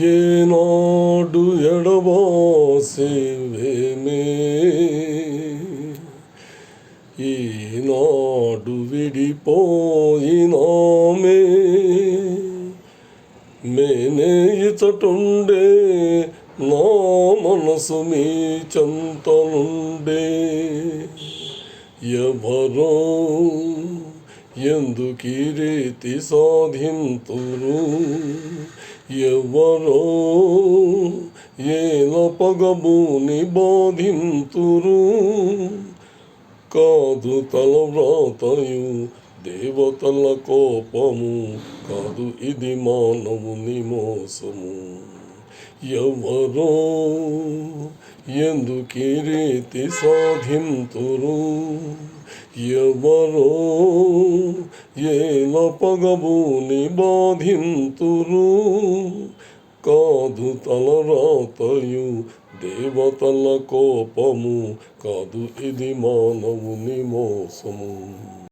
ఏనాడు ఎడబాసేవేమే ఈనాడు విడిపోయినామే మేనే ఇచటుండే నా మనసు మీ చెంతనుండే ఎవరో ఎందుకీ రీతి సాధింతురు ఎవరో ఏల పగబూని బాధింతురు కాదు తలవ్రాతయు దేవతల కోపము కాదు ఇది మానవుని మోసము ఎవరో ఎందుకీ రీతి సాధింతురు ఎవరో ఏల పగబూని బాధింతురు కాదు తలరాతయు దేవతల కోపము కాదు ఇది మానవుని మోసము.